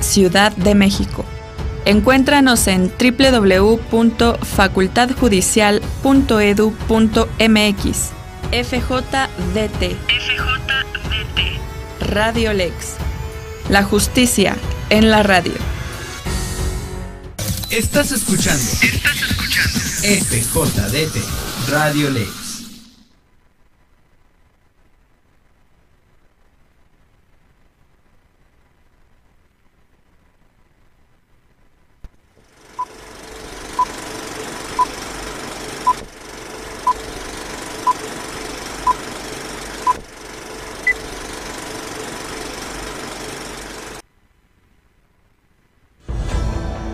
Ciudad de México. Encuéntranos en www.facultadjudicial.edu.mx. FJDT. Radio Lex. La justicia en la radio. Estás escuchando FJDT, Radio Lex.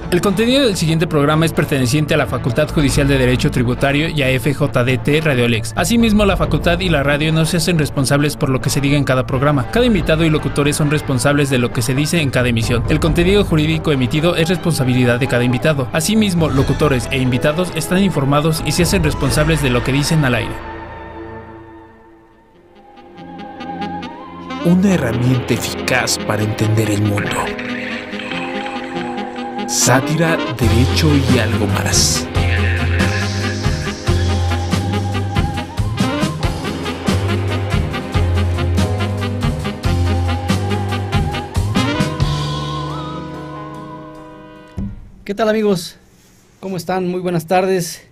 El contenido del siguiente programa es perteneciente a la Facultad Judicial de Derecho Tributario y a FJDT Radio Lex. Asimismo, la facultad y la radio no se hacen responsables por lo que se diga en cada programa. Cada invitado y locutores son responsables de lo que se dice en cada emisión. El contenido jurídico emitido es responsabilidad de cada invitado. Asimismo, locutores e invitados están informados y se hacen responsables de lo que dicen al aire. Una herramienta eficaz para entender el mundo. Sátira, derecho y algo más. ¿Qué tal, amigos? ¿Cómo están? Muy buenas tardes.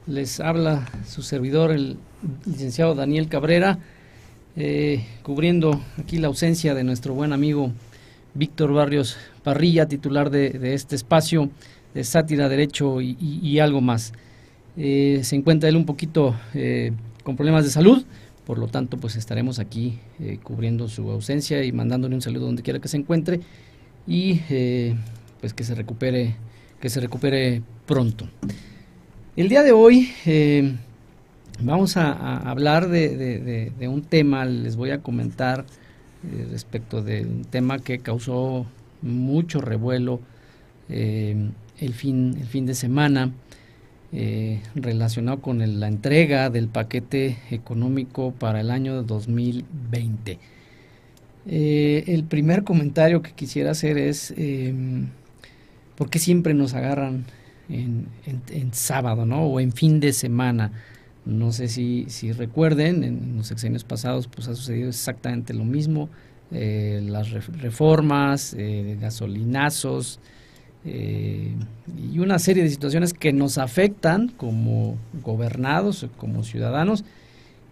Les habla su servidor, el licenciado Daniel Cabrera, cubriendo aquí la ausencia de nuestro buen amigo Víctor Barrios Parrilla, titular de este espacio de Sátira, Derecho y algo más. Se encuentra él un poquito con problemas de salud, por lo tanto pues estaremos aquí cubriendo su ausencia y mandándole un saludo donde quiera que se encuentre y pues que se recupere pronto. El día de hoy vamos a hablar de un tema. Les voy a comentar respecto de un tema que causó mucho revuelo el fin de semana, relacionado con la entrega del paquete económico para el año 2020. El primer comentario que quisiera hacer es ¿por qué siempre nos agarran en sábado, ¿no? O en fin de semana? No sé si recuerden, en los sexenios pasados pues ha sucedido exactamente lo mismo, las reformas, gasolinazos y una serie de situaciones que nos afectan como gobernados, como ciudadanos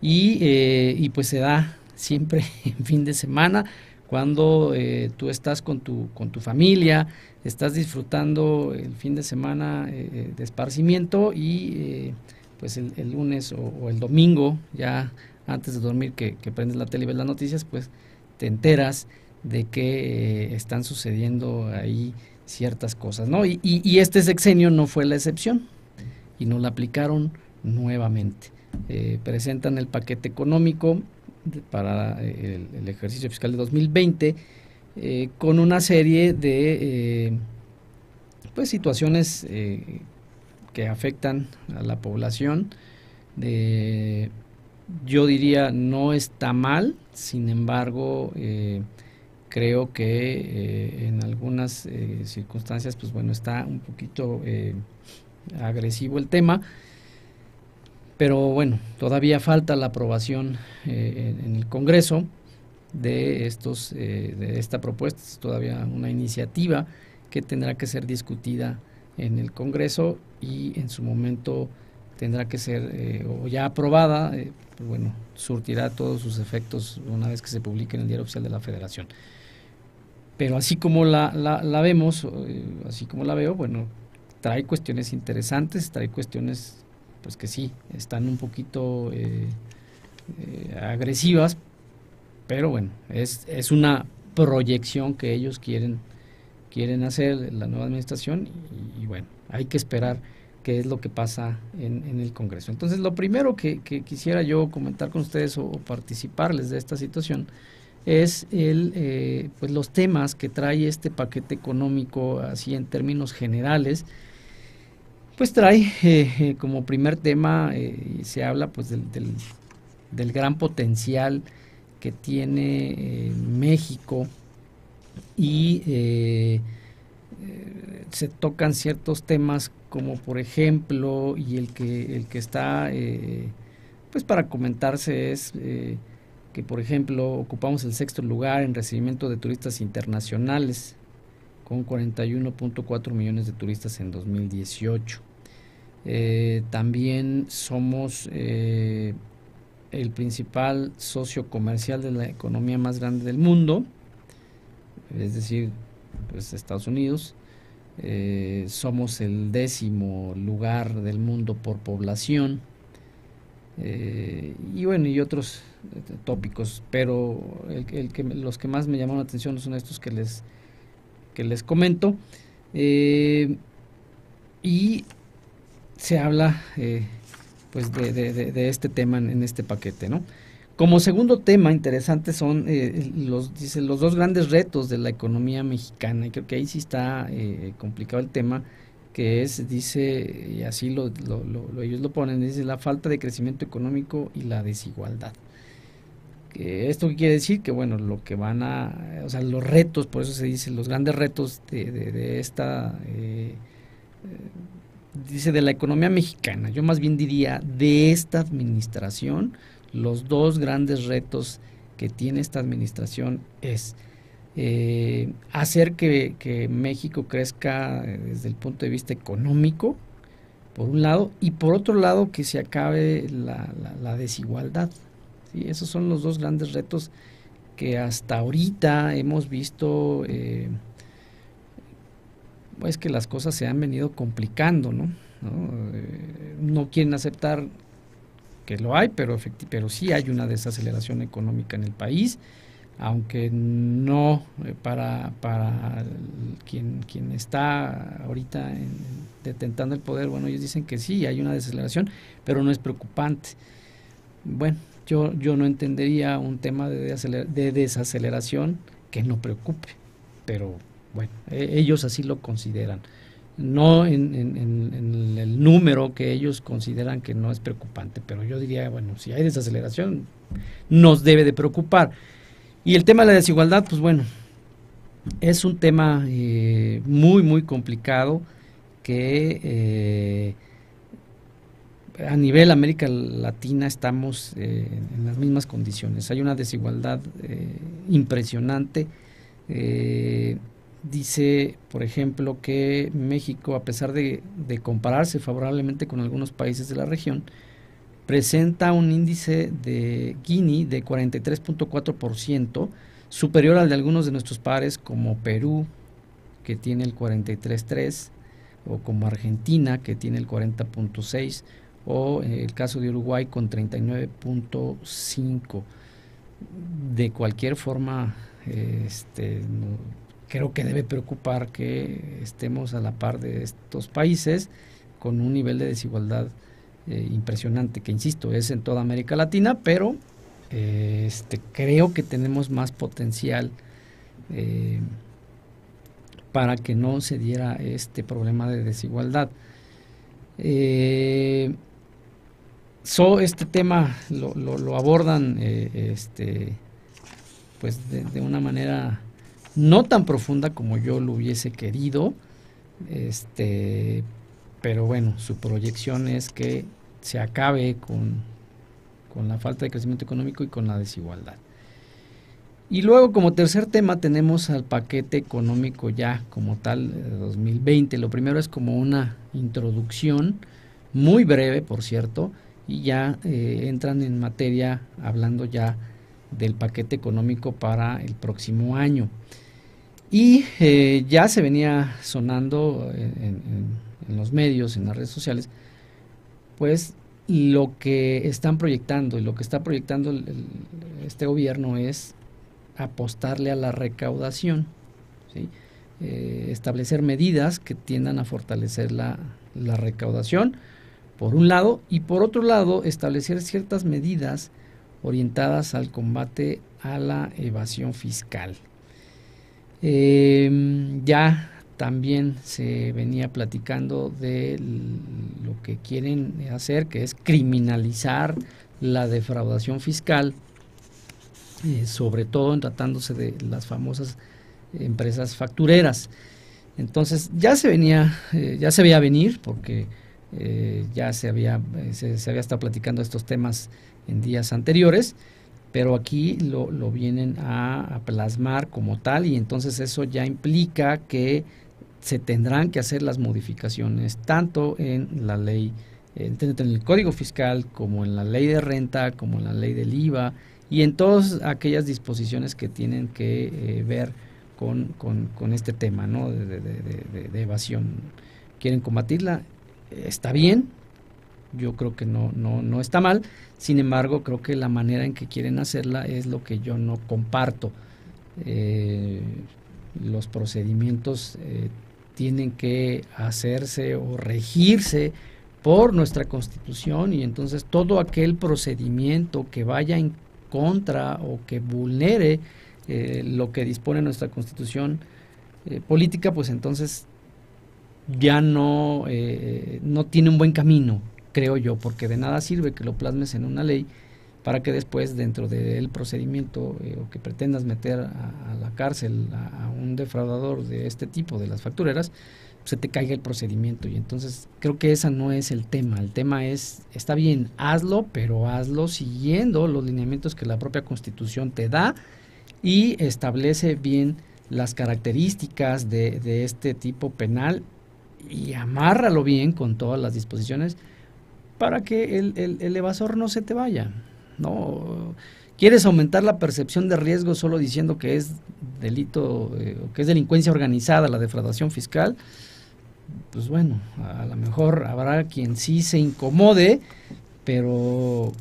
y pues se da siempre en fin de semana cuando tú estás con tu familia, estás disfrutando el fin de semana de esparcimiento y pues el lunes o el domingo, ya antes de dormir, que prendes la tele y ves las noticias, pues te enteras de que están sucediendo ahí ciertas cosas, ¿no? Y este sexenio no fue la excepción y no la aplicaron nuevamente. Presentan el paquete económico para el ejercicio fiscal de 2020 con una serie de pues situaciones que afectan a la población. Yo diría no está mal, sin embargo creo que en algunas circunstancias pues bueno, está un poquito agresivo el tema, pero bueno, todavía falta la aprobación en el Congreso de esta propuesta. Es todavía una iniciativa que tendrá que ser discutida en el Congreso y en su momento tendrá que ser o ya aprobada, pues bueno, surtirá todos sus efectos una vez que se publique en el Diario Oficial de la Federación. Pero así como la vemos, así como la veo, bueno, trae cuestiones interesantes, trae cuestiones pues que sí, están un poquito agresivas, pero bueno, es una proyección que ellos quieren hacer, la nueva administración, y bueno, hay que esperar qué es lo que pasa en el Congreso. Entonces, lo primero que quisiera yo comentar con ustedes o participarles de esta situación es pues los temas que trae este paquete económico, así en términos generales. Pues trae como primer tema, se habla pues del gran potencial que tiene México y se tocan ciertos temas como por ejemplo, y el que está pues para comentarse es que por ejemplo ocupamos el 6º lugar en recibimiento de turistas internacionales con 41.4 millones de turistas en 2018. También somos el principal socio comercial de la economía más grande del mundo, es decir, pues Estados Unidos. Somos el 10º lugar del mundo por población, y bueno, y otros tópicos, pero los que más me llamaron la atención son estos que les comento, y se habla pues de este tema en este paquete, ¿no? Como segundo tema interesante son los 2 grandes retos de la economía mexicana, y creo que ahí sí está complicado el tema, que es, dice, y así ellos lo ponen, dice la falta de crecimiento económico y la desigualdad. ¿Esto qué quiere decir? Que bueno, lo que o sea, los retos, por eso se dice, los grandes retos de esta, dice, de la economía mexicana, yo más bien diría de esta administración. Los 2 grandes retos que tiene esta administración es hacer que México crezca desde el punto de vista económico, por un lado, y por otro lado que se acabe la desigualdad. ¿Sí? Esos son los 2 grandes retos que hasta ahorita hemos visto, pues que las cosas se han venido complicando, ¿no? No quieren aceptar que lo hay, pero sí hay una desaceleración económica en el país, aunque no para quien está ahorita detentando el poder. Bueno, ellos dicen que sí, hay una desaceleración, pero no es preocupante. Bueno, yo no entendería un tema de desaceleración que no preocupe, pero bueno, ellos así lo consideran. No en el número que ellos consideran que no es preocupante, pero yo diría, bueno, si hay desaceleración, nos debe de preocupar. Y el tema de la desigualdad, pues bueno, es un tema muy, muy complicado que a nivel América Latina estamos en las mismas condiciones. Hay una desigualdad impresionante. Dice, por ejemplo, que México, a pesar de compararse favorablemente con algunos países de la región, presenta un índice de Gini de 43.4%, superior al de algunos de nuestros pares como Perú, que tiene el 43.3%, o como Argentina, que tiene el 40.6%, o el caso de Uruguay con 39.5%. De cualquier forma, creo que debe preocupar que estemos a la par de estos países con un nivel de desigualdad impresionante, que insisto, es en toda América Latina, pero creo que tenemos más potencial para que no se diera este problema de desigualdad. Este tema lo abordan pues de una manera no tan profunda como yo lo hubiese querido, pero bueno, su proyección es que se acabe con la falta de crecimiento económico y con la desigualdad. Y luego, como tercer tema, tenemos al paquete económico ya como tal de 2020. Lo primero es como una introducción muy breve, por cierto, y ya entran en materia hablando ya del paquete económico para el próximo año. Y ya se venía sonando en los medios, en las redes sociales, pues lo que están proyectando y lo que está proyectando este gobierno es apostarle a la recaudación, ¿sí? Establecer medidas que tiendan a fortalecer la recaudación, por un lado, y por otro lado, establecer ciertas medidas orientadas al combate a la evasión fiscal. Ya también se venía platicando de lo que quieren hacer, que es criminalizar la defraudación fiscal, sobre todo en tratándose de las famosas empresas factureras. Entonces ya se veía venir, porque ya se había estado platicando estos temas en días anteriores, pero aquí lo vienen a plasmar como tal, y entonces eso ya implica que se tendrán que hacer las modificaciones tanto en la ley, en el Código Fiscal, como en la ley de renta, como en la ley del IVA, y en todas aquellas disposiciones que tienen que ver con este tema, ¿no? de evasión. ¿Quieren combatirla? Está bien, yo creo que no está mal. Sin embargo, creo que la manera en que quieren hacerla es lo que yo no comparto. Los procedimientos tienen que hacerse o regirse por nuestra Constitución, y entonces todo aquel procedimiento que vaya en contra o que vulnere lo que dispone nuestra Constitución política, pues entonces ya no tiene un buen camino, creo yo, porque de nada sirve que lo plasmes en una ley para que después, dentro del procedimiento o que pretendas meter a la cárcel a un defraudador de este tipo, de las factureras, se te caiga el procedimiento. Y entonces creo que ese no es el tema. El tema es, está bien, hazlo, pero hazlo siguiendo los lineamientos que la propia Constitución te da y establece bien las características de este tipo penal, y amárralo bien con todas las disposiciones para que el evasor no se te vaya. No, quieres aumentar la percepción de riesgo solo diciendo que es delito, que es delincuencia organizada la defraudación fiscal. Pues bueno, a lo mejor habrá quien sí se incomode, pero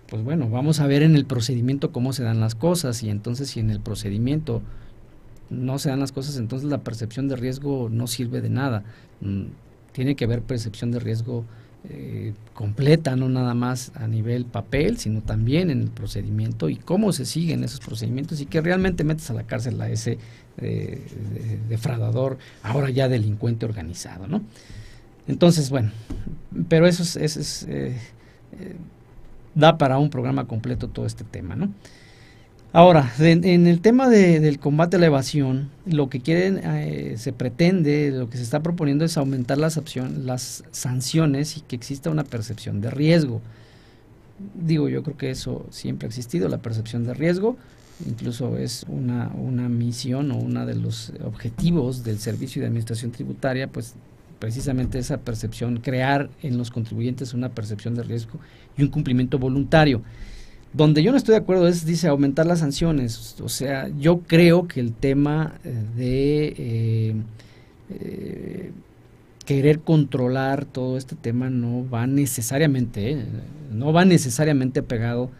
pues bueno, vamos a ver en el procedimiento cómo se dan las cosas, y entonces si en el procedimiento no se dan las cosas, entonces la percepción de riesgo no sirve de nada. Tiene que haber percepción de riesgo completa, no nada más a nivel papel, sino también en el procedimiento y cómo se siguen esos procedimientos, y que realmente metes a la cárcel a ese defraudador, ahora ya delincuente organizado, ¿no? Entonces, bueno, pero eso da para un programa completo todo este tema, ¿no? Ahora, en el tema del combate a la evasión, lo que quieren, se pretende, lo que se está proponiendo es aumentar las sanciones y que exista una percepción de riesgo. Digo, yo creo que eso siempre ha existido, la percepción de riesgo, incluso es una misión o uno de los objetivos del Servicio de Administración Tributaria, pues precisamente esa percepción, crear en los contribuyentes una percepción de riesgo y un cumplimiento voluntario. Donde yo no estoy de acuerdo dice aumentar las sanciones. O sea, yo creo que el tema de querer controlar todo este tema no va necesariamente pegado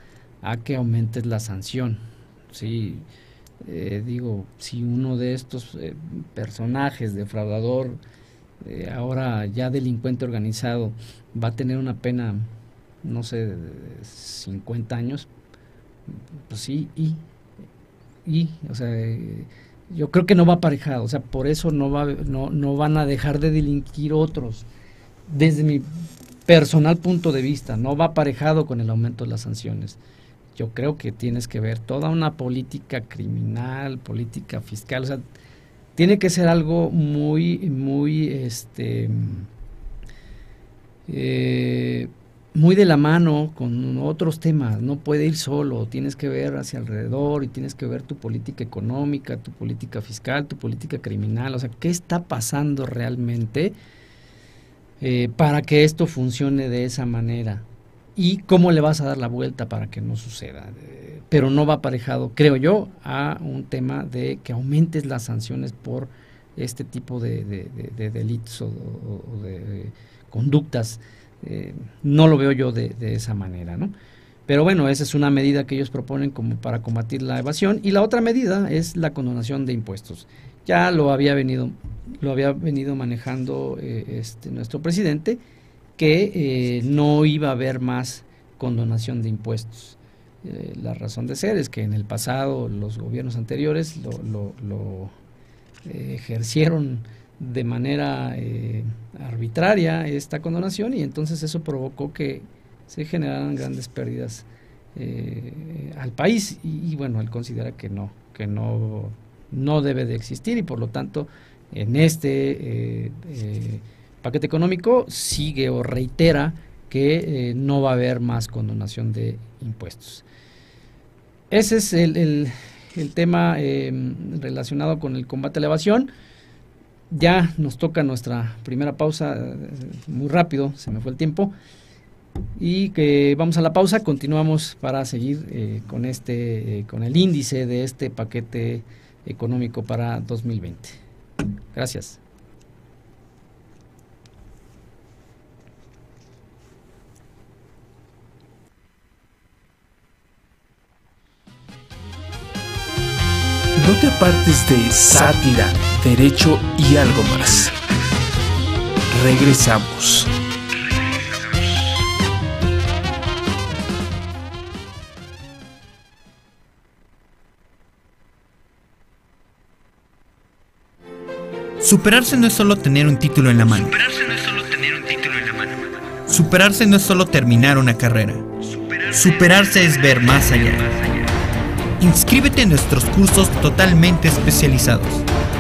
a que aumentes la sanción. Sí, digo, si uno de estos personajes defraudador, ahora ya delincuente organizado, va a tener una pena, no sé, de 50 años, pues sí, o sea, yo creo que no va aparejado. O sea, por eso no van a dejar de delinquir otros. Desde mi personal punto de vista, no va aparejado con el aumento de las sanciones. Yo creo que tienes que ver toda una política criminal, política fiscal, o sea, tiene que ser algo muy de la mano con otros temas. No puede ir solo, tienes que ver hacia alrededor y tienes que ver tu política económica, tu política fiscal, tu política criminal. O sea, ¿qué está pasando realmente para que esto funcione de esa manera? ¿Y cómo le vas a dar la vuelta para que no suceda? Pero no va aparejado, creo yo, a un tema de que aumentes las sanciones por este tipo de delitos o de conductas. No lo veo yo de esa manera, ¿no? Pero bueno, esa es una medida que ellos proponen como para combatir la evasión, y la otra medida es la condonación de impuestos. Ya lo había venido manejando nuestro presidente, que no iba a haber más condonación de impuestos. La razón de ser es que en el pasado los gobiernos anteriores lo ejercieron de manera arbitraria esta condonación, y entonces eso provocó que se generaran grandes pérdidas al país, y bueno, él considera que no no debe de existir y por lo tanto en este paquete económico sigue o reitera que no va a haber más condonación de impuestos. Ese es el tema relacionado con el combate a la evasión. Ya nos toca nuestra primera pausa, muy rápido, se me fue el tiempo, y que vamos a la pausa, continuamos para seguir con el índice de este paquete económico para 2020. Gracias. No te apartes de Sátira, Derecho y algo más. Regresamos. Superarse no es solo tener un título en la mano. Superarse no es solo terminar una carrera. Superarse es ver más allá. Inscríbete en nuestros cursos totalmente especializados.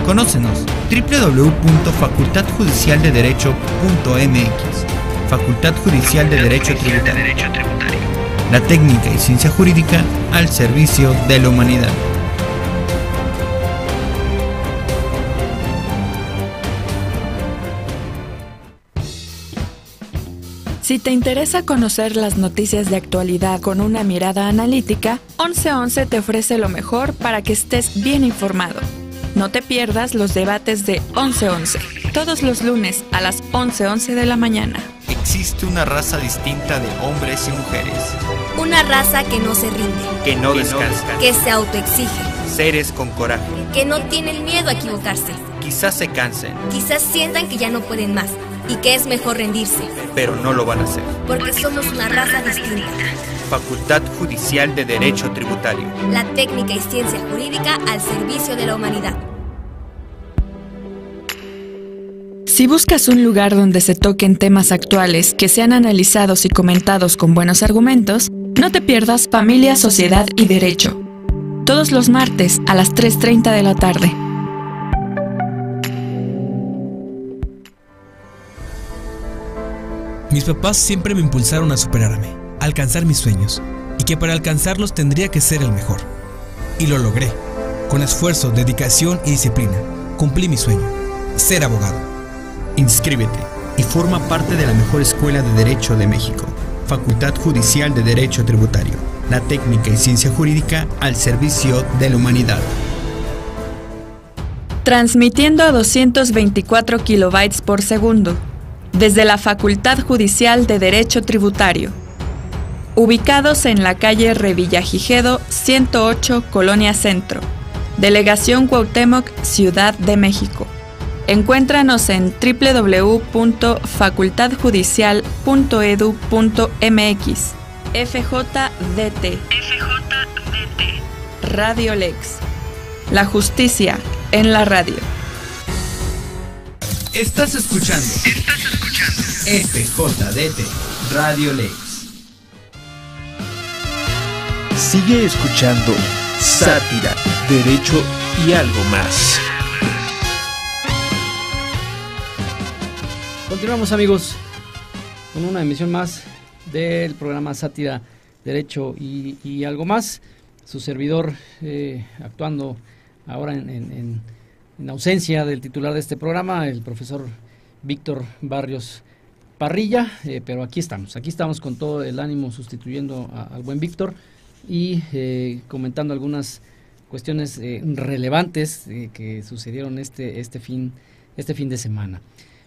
Conócenos www.facultadjudicialdederecho.mx. Facultad Judicial de Derecho Tributario. La técnica y ciencia jurídica al servicio de la humanidad. Si te interesa conocer las noticias de actualidad con una mirada analítica, 1111 te ofrece lo mejor para que estés bien informado. No te pierdas los debates de 1111, todos los lunes a las 11:11 de la mañana. Existe una raza distinta de hombres y mujeres. Una raza que no se rinde, Que no descansa. que se autoexige, Seres con coraje. que no tienen miedo a equivocarse. Quizás se cansen, Quizás sientan que ya no pueden más y que es mejor rendirse, pero no lo van a hacer. porque somos una raza distinta. Facultad Judicial de Derecho Tributario. La técnica y ciencia jurídica al servicio de la humanidad. Si buscas un lugar donde se toquen temas actuales que sean analizados y comentados con buenos argumentos, no te pierdas Familia, Sociedad y Derecho. Todos los martes a las 3:30 de la tarde. Mis papás siempre me impulsaron a superarme, a alcanzar mis sueños, y que para alcanzarlos tendría que ser el mejor. Y lo logré. Con esfuerzo, dedicación y disciplina, cumplí mi sueño, ser abogado. Inscríbete y forma parte de la mejor escuela de Derecho de México. Facultad Judicial de Derecho Tributario. La técnica y ciencia jurídica al servicio de la humanidad. Transmitiendo a 224 kilobytes por segundo. Desde la Facultad Judicial de Derecho Tributario. Ubicados en la calle Revillagigedo 108, Colonia Centro. Delegación Cuauhtémoc, Ciudad de México. Encuéntranos en www.facultadjudicial.edu.mx. FJDT. Radio Lex. La justicia en la radio. Estás escuchando FJDT Radio Lex. Sigue escuchando Sátira, Derecho y algo más. Continuamos, amigos, con una emisión más del programa Sátira, Derecho y algo más. Su servidor actuando ahora en ausencia del titular de este programa, el profesor Víctor Barrios Parrilla, pero aquí estamos con todo el ánimo sustituyendo al buen Víctor y comentando algunas cuestiones relevantes que sucedieron este fin de semana.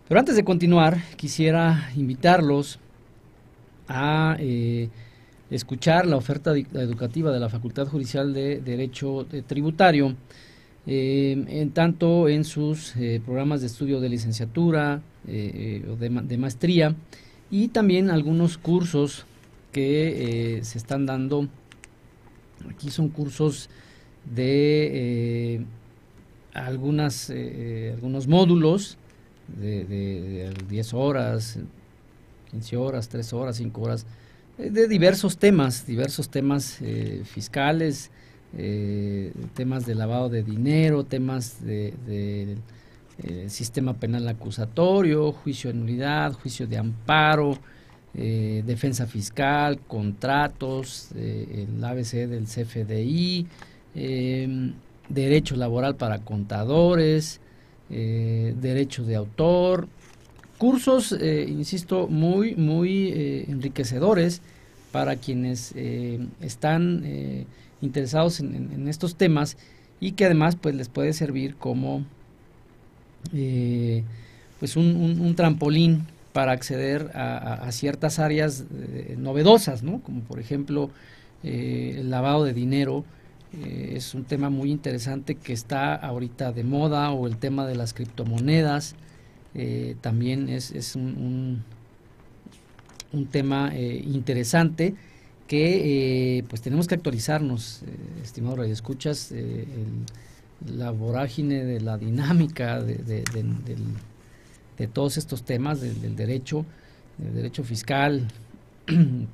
Pero antes de continuar, quisiera invitarlos a escuchar la oferta educativa de la Facultad Judicial de Derecho Tributario, tanto en sus programas de estudio de licenciatura o de maestría, y también algunos cursos que se están dando. Aquí son cursos de algunos módulos de 10 horas, 15 horas, 3 horas, 5 horas, de diversos temas fiscales, temas de lavado de dinero, temas de sistema penal acusatorio, juicio de nulidad, juicio de amparo, defensa fiscal, contratos, el ABC del CFDI, derecho laboral para contadores, derecho de autor, cursos, insisto, muy enriquecedores para quienes están interesados en estos temas, y que además pues les puede servir como pues un trampolín para acceder a ciertas áreas novedosas, ¿no? Como por ejemplo el lavado de dinero. Es un tema muy interesante que está ahorita de moda, o el tema de las criptomonedas. También es un tema interesante que pues tenemos que actualizarnos, estimado radioescuchas. La vorágine de la dinámica de todos estos temas del derecho fiscal,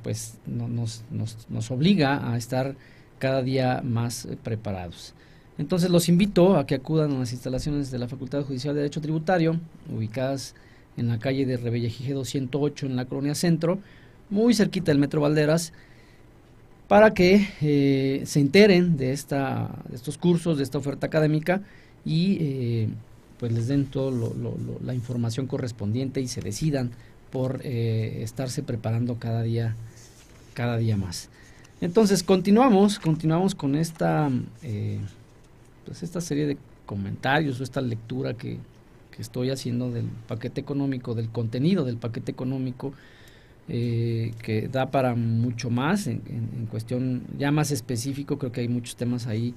pues nos obliga a estar cada día más preparados. Entonces los invito a que acudan a las instalaciones de la Facultad Judicial de Derecho Tributario, ubicadas en la calle de Revillagigedo 108 en la Colonia Centro, muy cerquita del Metro Valderas, para que se enteren de estos cursos, de esta oferta académica, y pues les den toda la información correspondiente y se decidan por estarse preparando cada día más. Entonces continuamos con esta esta serie de comentarios, o esta lectura que estoy haciendo del paquete económico, del contenido del paquete económico, que da para mucho más en cuestión ya más específico. Creo que hay muchos temas ahí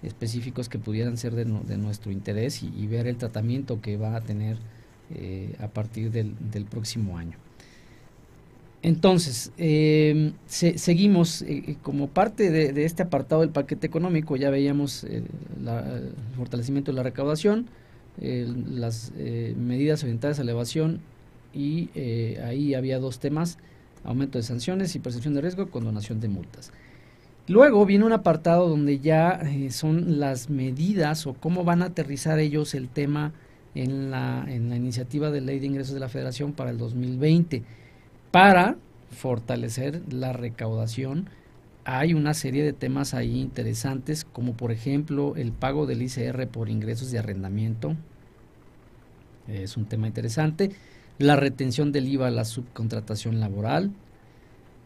específicos que pudieran ser de nuestro interés, y ver el tratamiento que va a tener a partir del próximo año. Entonces, seguimos como parte de este apartado del paquete económico. Ya veíamos el fortalecimiento de la recaudación, las medidas orientadas a la evasión, y ahí había dos temas: aumento de sanciones y percepción de riesgo, condonación de multas. Luego viene un apartado donde ya son las medidas, o cómo van a aterrizar ellos el tema en la iniciativa de ley de ingresos de la Federación para el 2020. Para fortalecer la recaudación, hay una serie de temas ahí interesantes, como por ejemplo el pago del ICR por ingresos de arrendamiento. Es un tema interesante. La retención del IVA a la subcontratación laboral.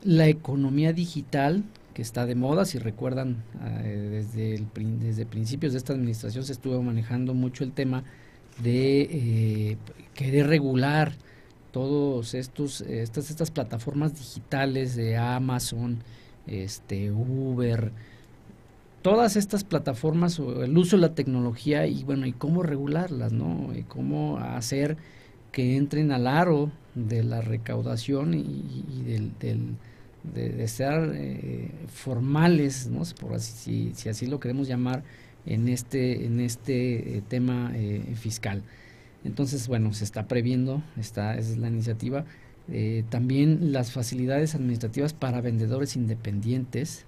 La economía digital, que está de moda. Si recuerdan, desde principios de esta administración se estuvo manejando mucho el tema de querer regular todos estas plataformas digitales de Amazon, Uber, todas estas plataformas, o el uso de la tecnología, y bueno, y cómo regularlas, ¿no? Y cómo hacer que entren al aro de la recaudación y de ser formales, ¿no? Por así, si así lo queremos llamar, en este tema fiscal. Entonces, bueno, se está previendo, esa es la iniciativa. También las facilidades administrativas para vendedores independientes,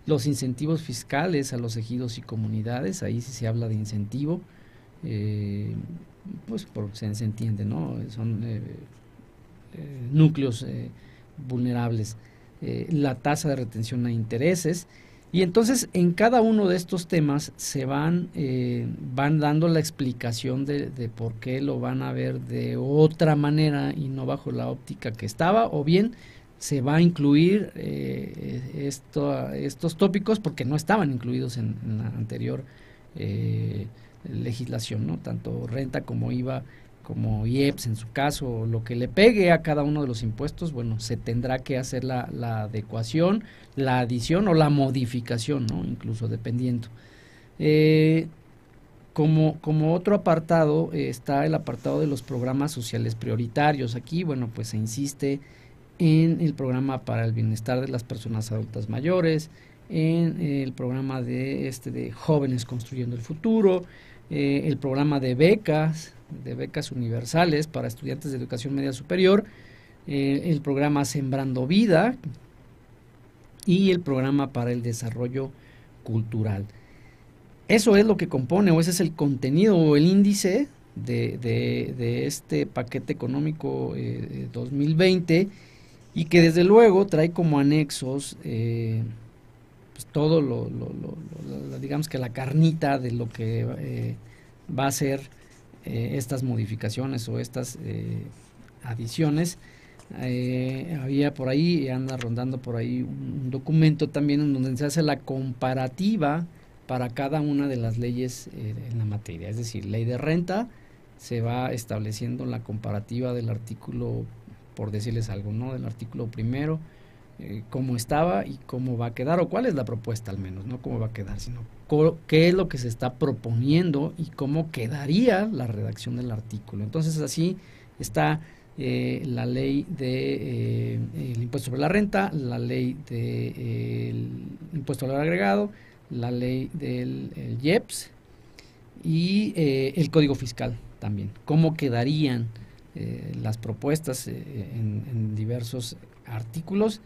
los incentivos fiscales a los ejidos y comunidades. Ahí sí se habla de incentivo, pues se entiende, ¿no? Son núcleos vulnerables. La tasa de retención a intereses. Y entonces en cada uno de estos temas se van dando la explicación de por qué lo van a ver de otra manera y no bajo la óptica que estaba, o bien se va a incluir estos tópicos porque no estaban incluidos en la anterior legislación, ¿no? Tanto renta como IVA, como IEPS en su caso, lo que le pegue a cada uno de los impuestos, bueno, se tendrá que hacer la adecuación, la adición o la modificación, ¿no? Incluso dependiendo. Como otro apartado está el apartado de los programas sociales prioritarios. Aquí, bueno, pues se insiste en el programa para el bienestar de las personas adultas mayores, en el programa de Jóvenes Construyendo el Futuro, el programa de becas universales para estudiantes de educación media superior, el programa Sembrando Vida y el programa para el desarrollo cultural. Eso es lo que compone, o ese es el contenido o el índice de este paquete económico 2020, y que desde luego trae como anexos pues todo digamos que la carnita de lo que va a ser estas modificaciones o estas adiciones. Había por ahí, anda rondando por ahí un documento también en donde se hace la comparativa para cada una de las leyes en la materia, es decir, ley de renta, se va estableciendo la comparativa del artículo, por decirles algo, ¿no? Del artículo primero, cómo estaba y cómo va a quedar, o cuál es la propuesta al menos, no cómo va a quedar, sino qué es lo que se está proponiendo y cómo quedaría la redacción del artículo. Entonces así está la ley de el impuesto sobre la renta, la ley del impuesto al valor agregado, la ley del IEPS y el código fiscal también. ¿Cómo quedarían las propuestas en diversos artículos?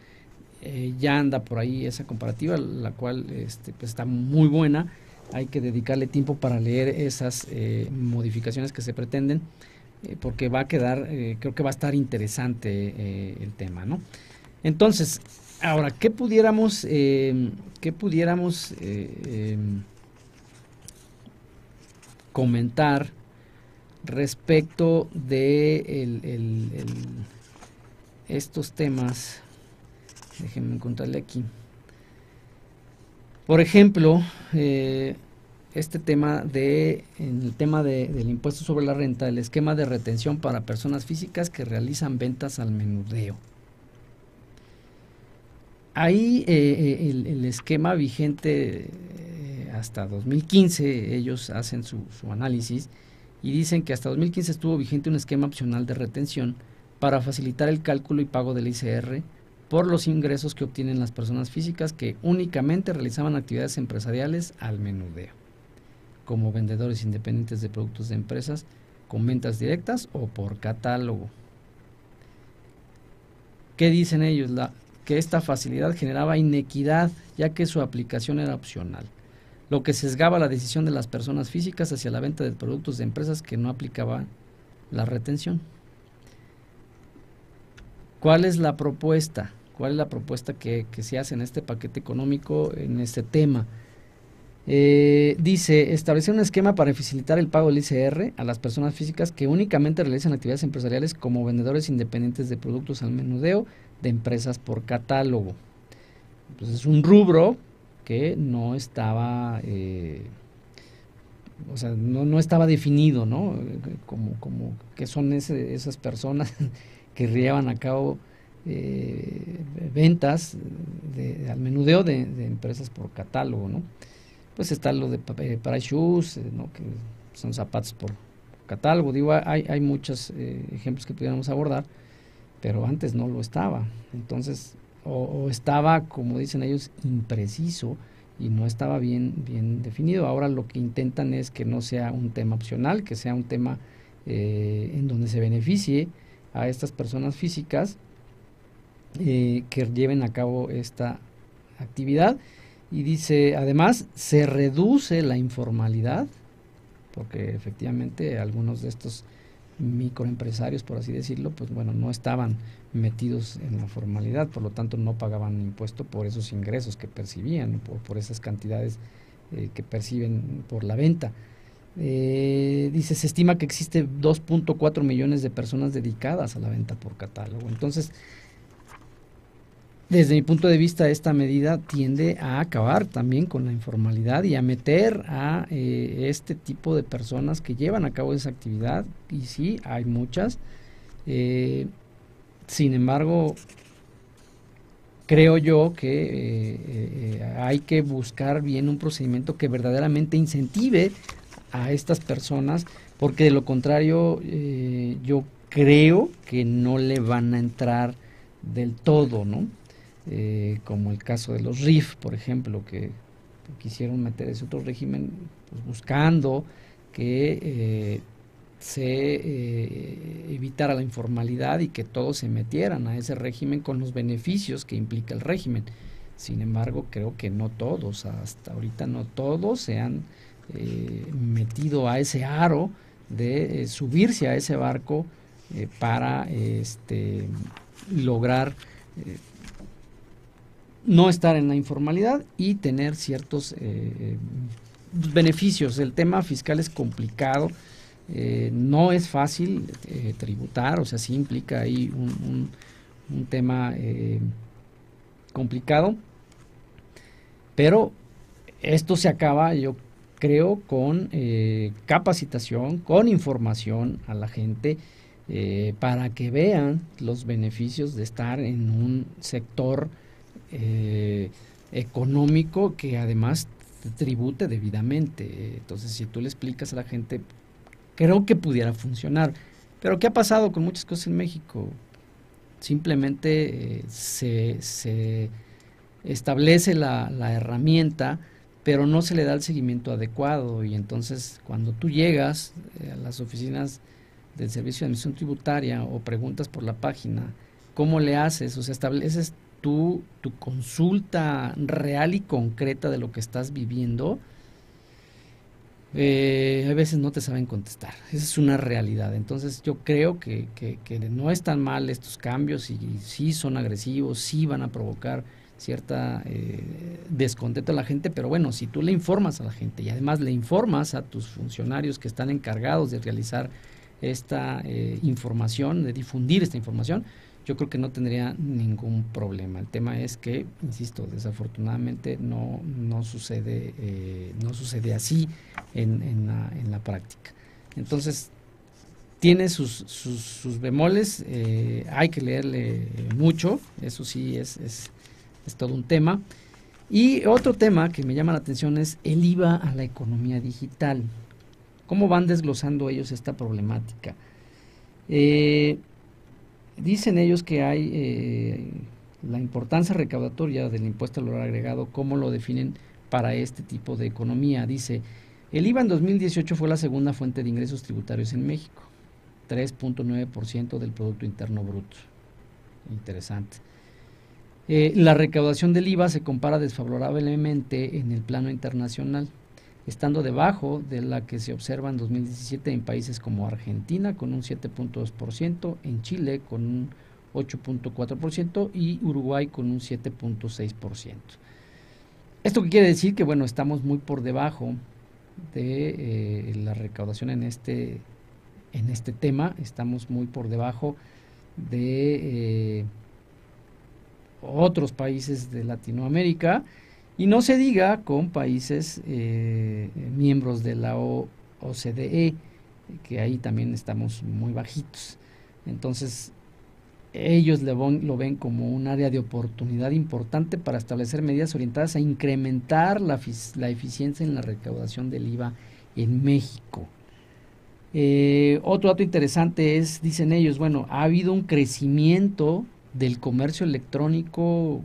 Ya anda por ahí esa comparativa, la cual pues está muy buena. Hay que dedicarle tiempo para leer esas modificaciones que se pretenden, porque va a quedar, creo que va a estar interesante el tema, ¿no? Entonces, ahora, ¿qué pudiéramos comentar respecto de estos temas? Déjenme encontrarle aquí. Por ejemplo, este tema en el tema del impuesto sobre la renta, el esquema de retención para personas físicas que realizan ventas al menudeo. Ahí el esquema vigente hasta 2015, ellos hacen su análisis y dicen que hasta 2015 estuvo vigente un esquema opcional de retención para facilitar el cálculo y pago del ICR por los ingresos que obtienen las personas físicas que únicamente realizaban actividades empresariales al menudeo, como vendedores independientes de productos de empresas con ventas directas o por catálogo. ¿Qué dicen ellos? Que esta facilidad generaba inequidad, ya que su aplicación era opcional, lo que sesgaba la decisión de las personas físicas hacia la venta de productos de empresas que no aplicaban la retención. ¿Cuál es la propuesta? ¿Cuál es la propuesta que se hace en este paquete económico en este tema? Dice, establecer un esquema para facilitar el pago del ICR a las personas físicas que únicamente realizan actividades empresariales como vendedores independientes de productos al menudeo de empresas por catálogo. Pues es un rubro que no estaba, o sea, no estaba definido, ¿no? Como que son esas personas que llevan a cabo ventas al menudeo de empresas por catálogo, ¿no? Pues está lo de Price Shoes, ¿no? Que son zapatos por catálogo. Digo, hay muchos ejemplos que pudiéramos abordar, pero antes no lo estaba. Entonces, o estaba, como dicen ellos, impreciso y no estaba bien definido. Ahora lo que intentan es que no sea un tema opcional, que sea un tema en donde se beneficie a estas personas físicas que lleven a cabo esta actividad. Y dice, además, se reduce la informalidad, porque efectivamente algunos de estos microempresarios, por así decirlo, pues bueno, no estaban metidos en la formalidad, por lo tanto no pagaban impuesto por esos ingresos que percibían, por esas cantidades que perciben por la venta. Dice, se estima que existe 2.4 millones de personas dedicadas a la venta por catálogo. Entonces, desde mi punto de vista, esta medida tiende a acabar también con la informalidad y a meter a este tipo de personas que llevan a cabo esa actividad, y sí, hay muchas. Sin embargo, creo yo que hay que buscar bien un procedimiento que verdaderamente incentive a estas personas, porque de lo contrario yo creo que no le van a entrar del todo, ¿no? Como el caso de los RIF, por ejemplo, que quisieron meter ese otro régimen, pues buscando que se evitara la informalidad y que todos se metieran a ese régimen con los beneficios que implica el régimen. Sin embargo, creo que no todos, hasta ahorita no todos se han metido a ese aro de subirse a ese barco para lograr no estar en la informalidad y tener ciertos beneficios. El tema fiscal es complicado, no es fácil tributar, o sea, sí implica ahí un tema complicado, pero esto se acaba, yo creo, con capacitación, con información a la gente, para que vean los beneficios de estar en un sector económico que además tribute debidamente. Entonces, si tú le explicas a la gente, creo que pudiera funcionar. Pero ¿qué ha pasado con muchas cosas en México? Simplemente se establece la herramienta, pero no se le da el seguimiento adecuado, y entonces cuando tú llegas a las oficinas del Servicio de Administración Tributaria o preguntas por la página, ¿cómo le haces? O sea, estableces tu consulta real y concreta de lo que estás viviendo. A veces no te saben contestar, esa es una realidad. Entonces yo creo que no están mal estos cambios, y sí son agresivos, sí van a provocar cierta descontento a la gente, pero bueno, si tú le informas a la gente y además le informas a tus funcionarios que están encargados de realizar esta información, de difundir esta información, yo creo que no tendría ningún problema. El tema es que, insisto, desafortunadamente no sucede así en la práctica. Entonces, tiene sus bemoles, hay que leerle mucho, eso sí es todo un tema. Y otro tema que me llama la atención es el IVA a la economía digital. ¿Cómo van desglosando ellos esta problemática? Dicen ellos que hay la importancia recaudatoria del impuesto al valor agregado, ¿cómo lo definen para este tipo de economía? Dice, el IVA en 2018 fue la segunda fuente de ingresos tributarios en México, 3.9% del Producto Interno Bruto. Interesante. La recaudación del IVA se compara desfavorablemente en el plano internacional, estando debajo de la que se observa en 2017 en países como Argentina con un 7.2%, en Chile con un 8.4% y Uruguay con un 7.6%. ¿Esto qué quiere decir? Que bueno, estamos muy por debajo de la recaudación en este tema, estamos muy por debajo de otros países de Latinoamérica, y no se diga con países miembros de la OCDE, que ahí también estamos muy bajitos. Entonces, ellos lo ven como un área de oportunidad importante para establecer medidas orientadas a incrementar la eficiencia en la recaudación del IVA en México. Otro dato interesante es, dicen ellos, bueno, ha habido un crecimiento del comercio electrónico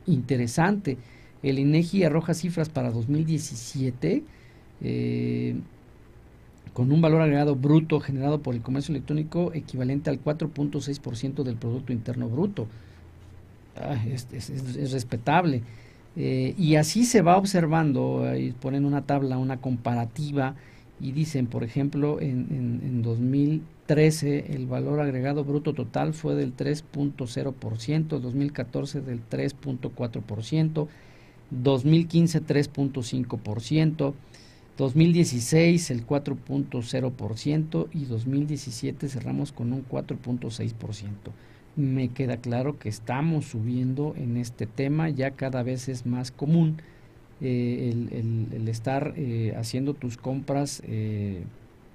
interesante. El INEGI arroja cifras para 2017 con un valor agregado bruto generado por el comercio electrónico equivalente al 4.6% del Producto Interno Bruto. Es respetable. Y así se va observando, ahí ponen una tabla, una comparativa, y dicen, por ejemplo, en 2013 el valor agregado bruto total fue del 3.0%, 2014 del 3.4%, 2015 3.5%, 2016 el 4.0% y 2017 cerramos con un 4.6%. Me queda claro que estamos subiendo en este tema, ya cada vez es más común el estar haciendo tus compras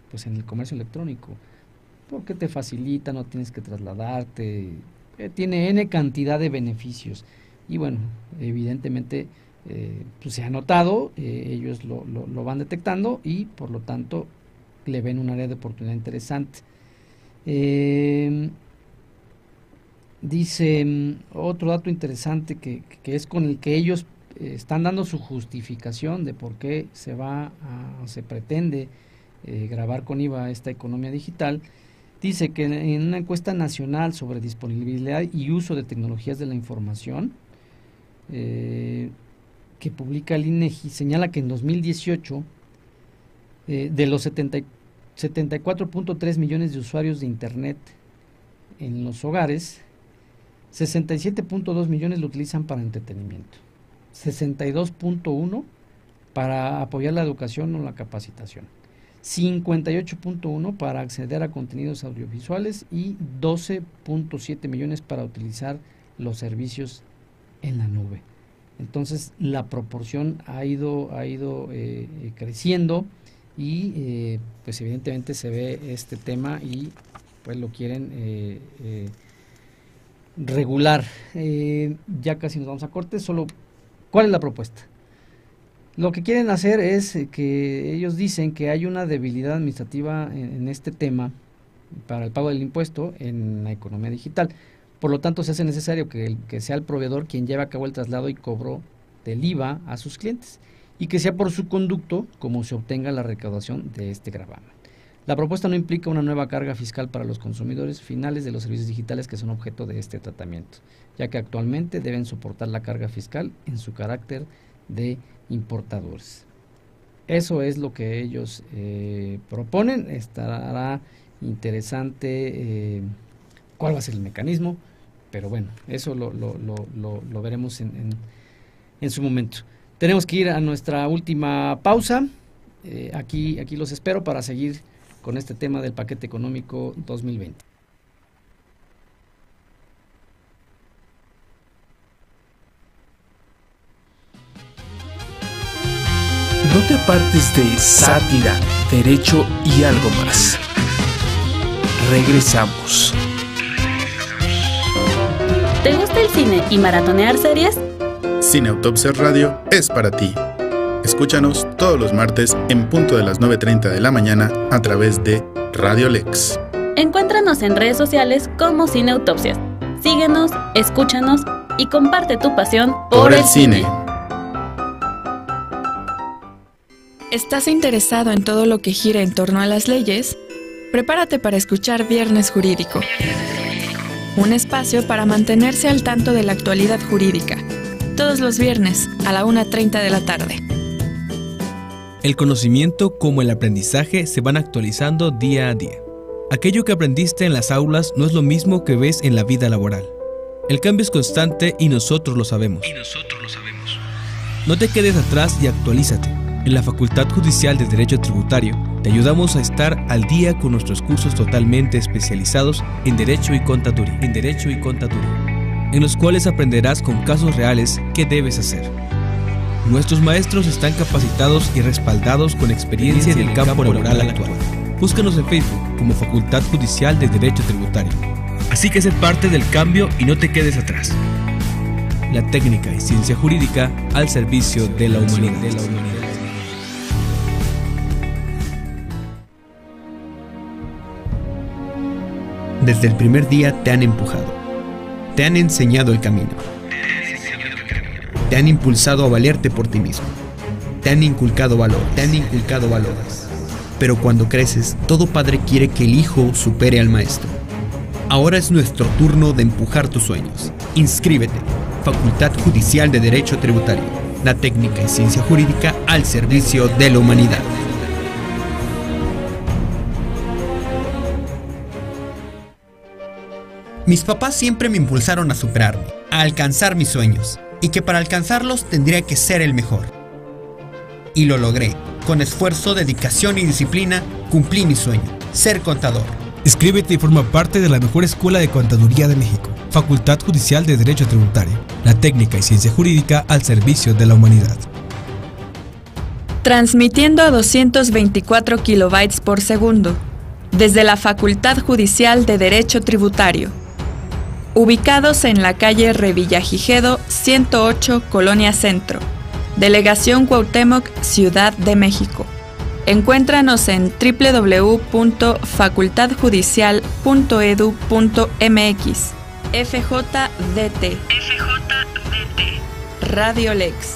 pues en el comercio electrónico, porque te facilita, no tienes que trasladarte, tiene N cantidad de beneficios. Y bueno, evidentemente pues se ha notado, ellos lo van detectando y por lo tanto le ven un área de oportunidad interesante. Dice otro dato interesante que es con el que ellos están dando su justificación de por qué se pretende gravar con IVA esta economía digital. Dice que en una encuesta nacional sobre disponibilidad y uso de tecnologías de la información, que publica el INEGI señala que en 2018 de los 74.3 millones de usuarios de Internet en los hogares, 67.2 millones lo utilizan para entretenimiento, 62.1 para apoyar la educación o la capacitación, 58.1 para acceder a contenidos audiovisuales y 12.7 millones para utilizar los servicios en la nube. Entonces la proporción ha ido creciendo y pues evidentemente se ve este tema y pues lo quieren regular. Ya casi nos vamos a corte. Solo, ¿cuál es la propuesta? Lo que quieren hacer es que ellos dicen que hay una debilidad administrativa en este tema para el pago del impuesto en la economía digital. Por lo tanto, se hace necesario que sea el proveedor quien lleve a cabo el traslado y cobro del IVA a sus clientes y que sea por su conducto como se obtenga la recaudación de este gravamen. La propuesta no implica una nueva carga fiscal para los consumidores finales de los servicios digitales que son objeto de este tratamiento, ya que actualmente deben soportar la carga fiscal en su carácter de importadores. Eso es lo que ellos proponen. Estará interesante cuál va a ser el mecanismo, pero bueno, eso lo veremos en su momento. Tenemos que ir a nuestra última pausa. Aquí los espero para seguir con este tema del paquete económico 2020. No te apartes de Sátira, Derecho y algo más. Regresamos. ¿Te gusta el cine y maratonear series? Cine Autopsias Radio es para ti. Escúchanos todos los martes en punto de las 9:30 de la mañana a través de Radio Lex. Encuéntranos en redes sociales como Cine Autopsias. Síguenos, escúchanos y comparte tu pasión por el cine. ¿Estás interesado en todo lo que gira en torno a las leyes? Prepárate para escuchar Viernes Jurídico. Un espacio para mantenerse al tanto de la actualidad jurídica. Todos los viernes a la 1:30 de la tarde. El conocimiento como el aprendizaje se van actualizando día a día. Aquello que aprendiste en las aulas no es lo mismo que ves en la vida laboral. El cambio es constante y nosotros lo sabemos. No te quedes atrás y actualízate. En la Facultad Judicial de Derecho Tributario te ayudamos a estar al día con nuestros cursos totalmente especializados en Derecho y Contaduría, en los cuales aprenderás con casos reales qué debes hacer. Nuestros maestros están capacitados y respaldados con experiencia en el campo laboral actual. Búscanos en Facebook como Facultad Judicial de Derecho Tributario. Así que sé parte del cambio y no te quedes atrás. La técnica y ciencia jurídica al servicio de la humanidad. Desde el primer día te han empujado, te han enseñado el camino, te han impulsado a valerte por ti mismo, te han inculcado valores. Pero cuando creces, todo padre quiere que el hijo supere al maestro. Ahora es nuestro turno de empujar tus sueños. Inscríbete. Facultad Judicial de Derecho Tributario. La técnica y ciencia jurídica al servicio de la humanidad. Mis papás siempre me impulsaron a superarme, a alcanzar mis sueños, y que para alcanzarlos tendría que ser el mejor. Y lo logré. Con esfuerzo, dedicación y disciplina, cumplí mi sueño, ser contador. Inscríbete y forma parte de la mejor escuela de contaduría de México. Facultad Judicial de Derecho Tributario. La técnica y ciencia jurídica al servicio de la humanidad. Transmitiendo a 224 kilobytes por segundo. Desde la Facultad Judicial de Derecho Tributario. Ubicados en la calle Revillagigedo 108, Colonia Centro. Delegación Cuauhtémoc, Ciudad de México. Encuéntranos en www.facultadjudicial.edu.mx. FJDT. Radio Lex.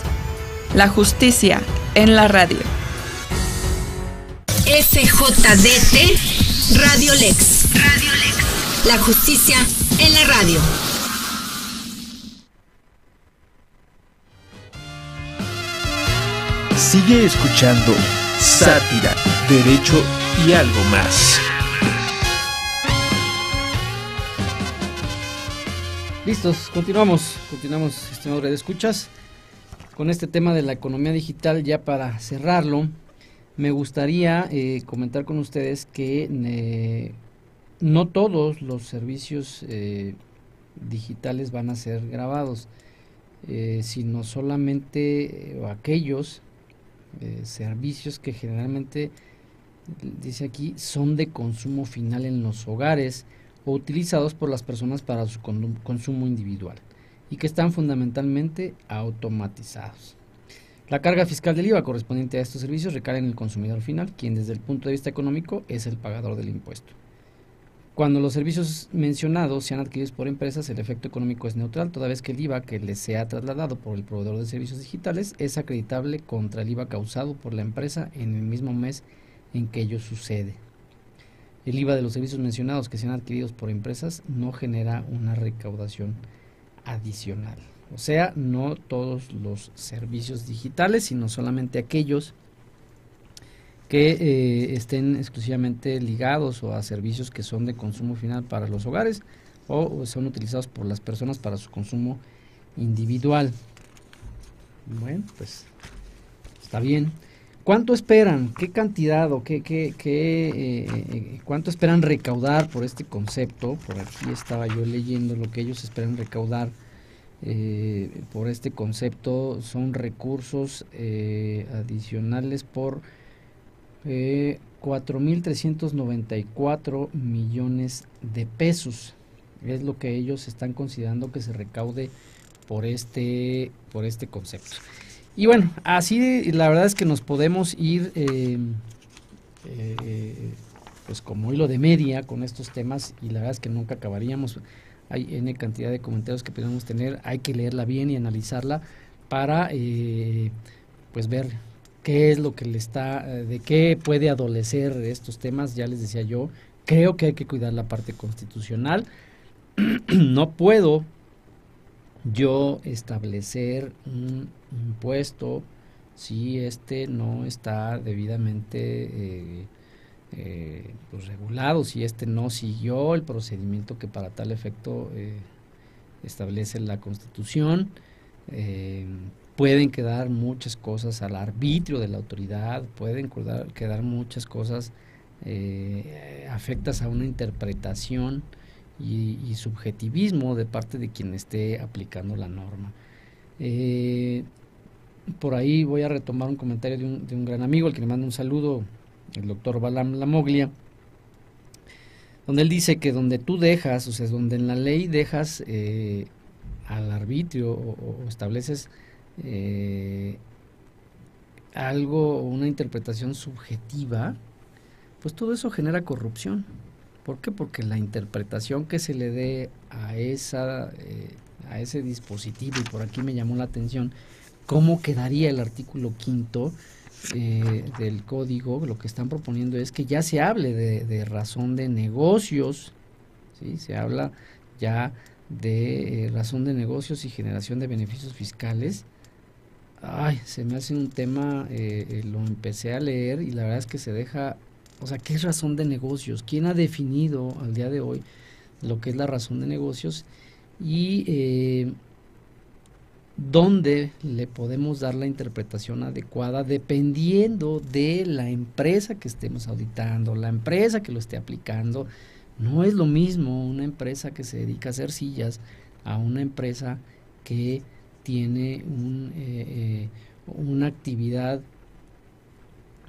La justicia en la radio. FJDT Radio Lex. La justicia en la radio. Sigue escuchando Sátira, Derecho y algo más. Listos, continuamos, estimados radioescuchas, con este tema de la economía digital. Ya para cerrarlo, me gustaría comentar con ustedes que no todos los servicios digitales van a ser grabados, sino solamente aquellos servicios que generalmente, dice aquí, son de consumo final en los hogares o utilizados por las personas para su consumo individual y que están fundamentalmente automatizados. La carga fiscal del IVA correspondiente a estos servicios recae en el consumidor final, quien desde el punto de vista económico es el pagador del impuesto. Cuando los servicios mencionados sean adquiridos por empresas, el efecto económico es neutral, toda vez que el IVA que les sea trasladado por el proveedor de servicios digitales es acreditable contra el IVA causado por la empresa en el mismo mes en que ello sucede. El IVA de los servicios mencionados que sean adquiridos por empresas no genera una recaudación adicional. O sea, no todos los servicios digitales, sino solamente aquellos que estén exclusivamente ligados o a servicios que son de consumo final para los hogares o son utilizados por las personas para su consumo individual. Bueno, pues está bien. ¿Cuánto esperan? ¿Qué cantidad o cuánto esperan recaudar por este concepto? Por aquí estaba yo leyendo lo que ellos esperan recaudar por este concepto. Son recursos adicionales por 4.394 millones de pesos. Es lo que ellos están considerando que se recaude por este concepto. Y bueno, así la verdad es que nos podemos ir pues como hilo de media con estos temas, y la verdad es que nunca acabaríamos. Hay N cantidad de comentarios que podemos tener, hay que leerla bien y analizarla para pues ver qué es lo que de qué puede adolecer estos temas. Ya les decía yo, creo que hay que cuidar la parte constitucional. No puedo yo establecer un impuesto si no está debidamente pues regulado, si no siguió el procedimiento que para tal efecto establece la Constitución. Pueden quedar muchas cosas al arbitrio de la autoridad, pueden quedar muchas cosas afectas a una interpretación y subjetivismo de parte de quien esté aplicando la norma. Por ahí voy a retomar un comentario de un gran amigo, al que le mando un saludo, el doctor Balam Lamoglia, donde él dice que donde tú dejas, o sea, donde en la ley dejas al arbitrio o estableces algo, una interpretación subjetiva, pues todo eso genera corrupción. ¿Por qué? Porque la interpretación que se le dé a ese dispositivo, y por aquí me llamó la atención cómo quedaría el artículo 5 del código, lo que están proponiendo es que ya se hable de razón de negocios, ¿sí? Se habla ya de razón de negocios y generación de beneficios fiscales. Ay, se me hace un tema, lo empecé a leer y la verdad es que se deja, o sea, ¿qué es razón de negocios? ¿Quién ha definido al día de hoy lo que es la razón de negocios? Y dónde le podemos dar la interpretación adecuada dependiendo de la empresa que estemos auditando, la empresa que lo esté aplicando. No es lo mismo una empresa que se dedica a hacer sillas a una empresa que tiene una actividad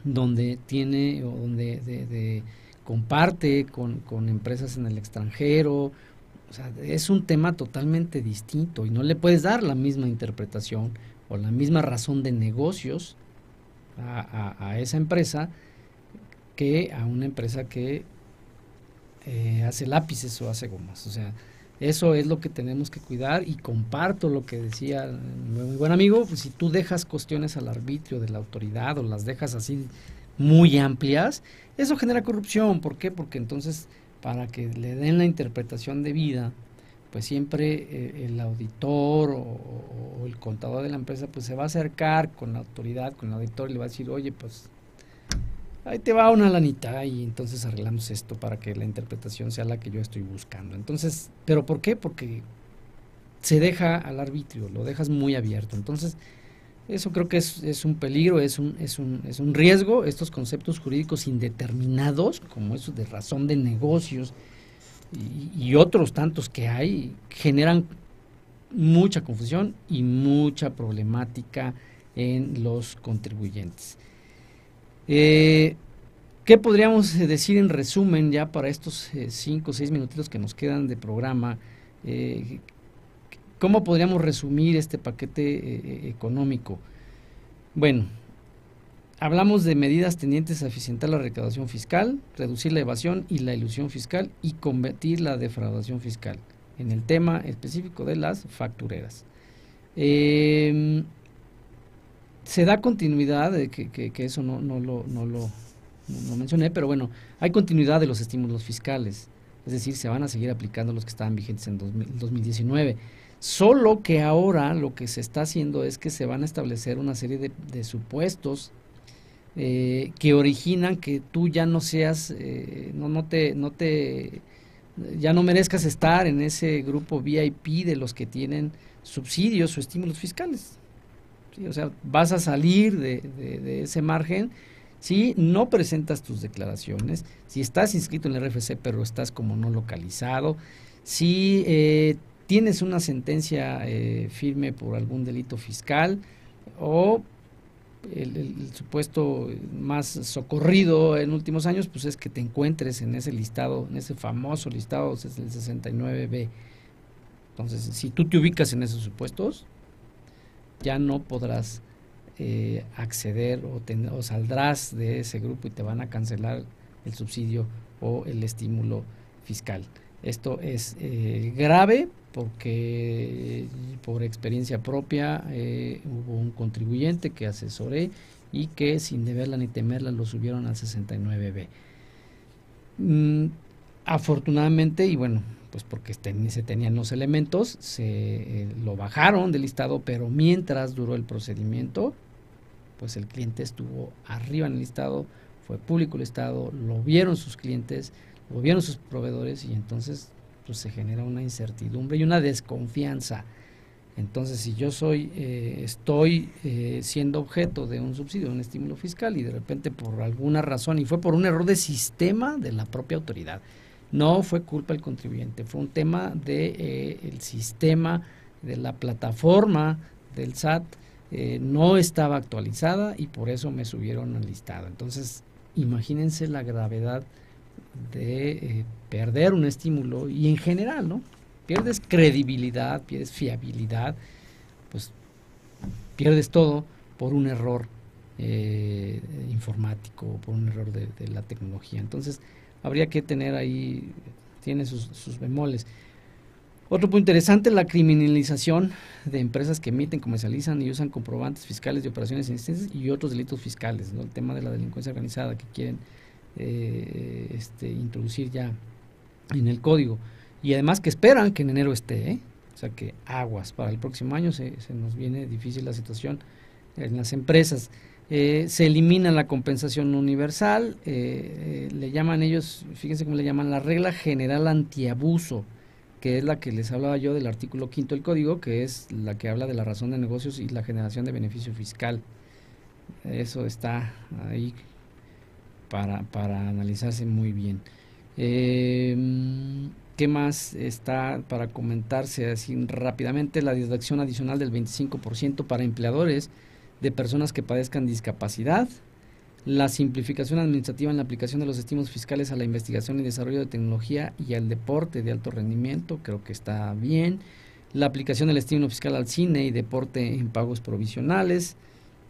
donde tiene o donde comparte con empresas en el extranjero. O sea, es un tema totalmente distinto y no le puedes dar la misma interpretación o la misma razón de negocios a esa empresa que a una empresa que hace lápices o hace gomas. O sea, eso es lo que tenemos que cuidar, y comparto lo que decía mi buen amigo. Pues si tú dejas cuestiones al arbitrio de la autoridad o las dejas así muy amplias, eso genera corrupción. ¿Por qué? Porque entonces, para que le den la interpretación debida, pues siempre el auditor o el contador de la empresa pues se va a acercar con la autoridad, con el auditor, y le va a decir, oye, pues ahí te va una lanita y entonces arreglamos esto para que la interpretación sea la que yo estoy buscando. Entonces, ¿pero por qué? Porque se deja al arbitrio, lo dejas muy abierto. Entonces, eso creo que es un peligro, es un riesgo. Estos conceptos jurídicos indeterminados, como eso de razón de negocios y otros tantos que hay, generan mucha confusión y mucha problemática en los contribuyentes. ¿Qué podríamos decir en resumen ya para estos 5 o 6 minutitos que nos quedan de programa? ¿Cómo podríamos resumir este paquete económico? Bueno, hablamos de medidas tendientes a eficientar la recaudación fiscal, reducir la evasión y la elusión fiscal y combatir la defraudación fiscal, en el tema específico de las factureras. Se da continuidad, que eso no lo mencioné, pero bueno, hay continuidad de los estímulos fiscales, es decir, se van a seguir aplicando los que estaban vigentes en 2019, solo que ahora lo que se está haciendo es que se van a establecer una serie de supuestos que originan que tú ya no seas, ya no merezcas estar en ese grupo VIP de los que tienen subsidios o estímulos fiscales. ¿Sí? O sea, vas a salir de ese margen si no presentas tus declaraciones, si estás inscrito en el RFC pero estás como no localizado, si tienes una sentencia firme por algún delito fiscal, o el supuesto más socorrido en últimos años, pues es que te encuentres en ese listado, en ese famoso listado, es el 69B. Entonces, si tú te ubicas en esos supuestos, ya no podrás acceder o saldrás de ese grupo y te van a cancelar el subsidio o el estímulo fiscal. Esto es grave porque por experiencia propia hubo un contribuyente que asesoré y que sin deberla ni temerla lo subieron al 69B. Afortunadamente, y bueno, pues porque se tenían los elementos, se lo bajaron del listado, pero mientras duró el procedimiento, pues el cliente estuvo arriba en el listado, fue público el listado, lo vieron sus clientes, lo vieron sus proveedores, y entonces pues se genera una incertidumbre y una desconfianza. Entonces, si yo estoy siendo objeto de un subsidio, un estímulo fiscal, y de repente por alguna razón, y fue por un error de sistema de la propia autoridad, no fue culpa del contribuyente, fue un tema del sistema, de la plataforma del SAT, no estaba actualizada y por eso me subieron al listado. Entonces, imagínense la gravedad de perder un estímulo, y en general, ¿no? Pierdes credibilidad, pierdes fiabilidad, pues pierdes todo por un error informático, por un error de la tecnología. Entonces, habría que tener ahí, tiene sus bemoles. Otro punto interesante, la criminalización de empresas que emiten, comercializan y usan comprobantes fiscales de operaciones inexistentes y otros delitos fiscales, ¿no? El tema de la delincuencia organizada que quieren introducir ya en el código, y además que esperan que en enero esté, o sea que aguas, para el próximo año se nos viene difícil la situación en las empresas. Se elimina la compensación universal, le llaman ellos, fíjense cómo le llaman, la regla general antiabuso, que es la que les hablaba yo del artículo 5 del código, que es la que habla de la razón de negocios y la generación de beneficio fiscal. Eso está ahí para analizarse muy bien. ¿Qué más está para comentarse así rápidamente? La deducción adicional del 25% para empleadores de personas que padezcan discapacidad, la simplificación administrativa en la aplicación de los estímulos fiscales a la investigación y desarrollo de tecnología y al deporte de alto rendimiento, creo que está bien, la aplicación del estímulo fiscal al cine y deporte en pagos provisionales,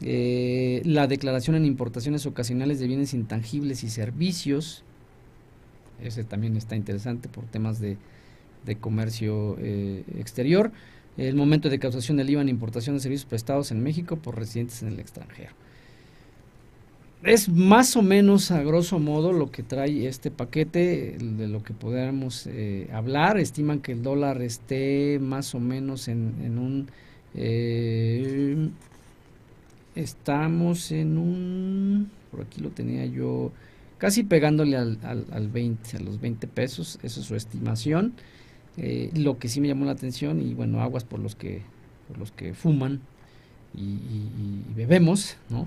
la declaración en importaciones ocasionales de bienes intangibles y servicios, ese también está interesante por temas de comercio exterior, el momento de causación del IVA en importación de servicios prestados en México por residentes en el extranjero. Es más o menos a grosso modo lo que trae este paquete, de lo que podamos hablar. Estiman que el dólar esté más o menos en un... estamos en un... por aquí lo tenía yo, casi pegándole al 20, a los 20 pesos, esa es su estimación. Lo que sí me llamó la atención, y bueno, aguas por los que fuman y bebemos, ¿no?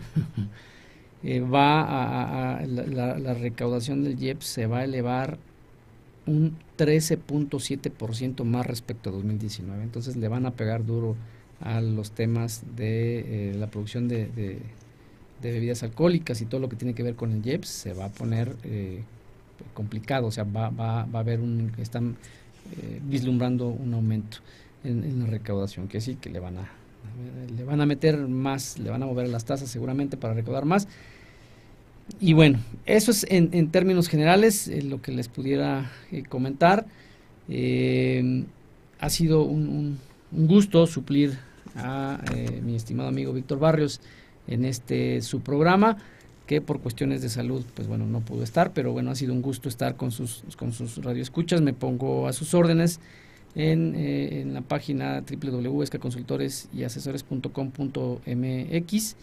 La recaudación del IEPS se va a elevar un 13.7% más respecto a 2019. Entonces le van a pegar duro a los temas de la producción de bebidas alcohólicas, y todo lo que tiene que ver con el IEPS se va a poner complicado. O sea, va a haber están vislumbrando un aumento en la recaudación, que sí, que le van a meter más, le van a mover las tasas seguramente para recaudar más. Y bueno, eso es en términos generales lo que les pudiera comentar. Ha sido un gusto suplir a mi estimado amigo Víctor Barrios en su programa, que por cuestiones de salud, pues bueno, no pudo estar, pero bueno, ha sido un gusto estar con sus radioescuchas. Me pongo a sus órdenes en la página www.escaconsultoresyasesores.com.mx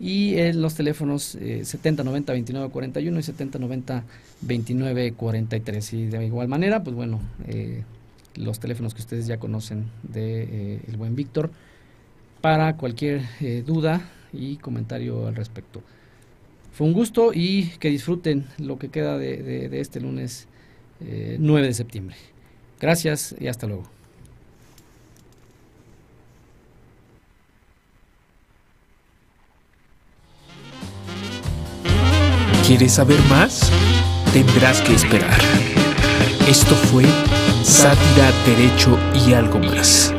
y en los teléfonos 7090-2941 y 7090-2943. Y de igual manera, pues bueno, los teléfonos que ustedes ya conocen de el buen Víctor para cualquier duda y comentario al respecto. Fue un gusto y que disfruten lo que queda de este lunes 9 de septiembre. Gracias y hasta luego. ¿Quieres saber más? Tendrás que esperar. Esto fue Sátira, Derecho y algo más.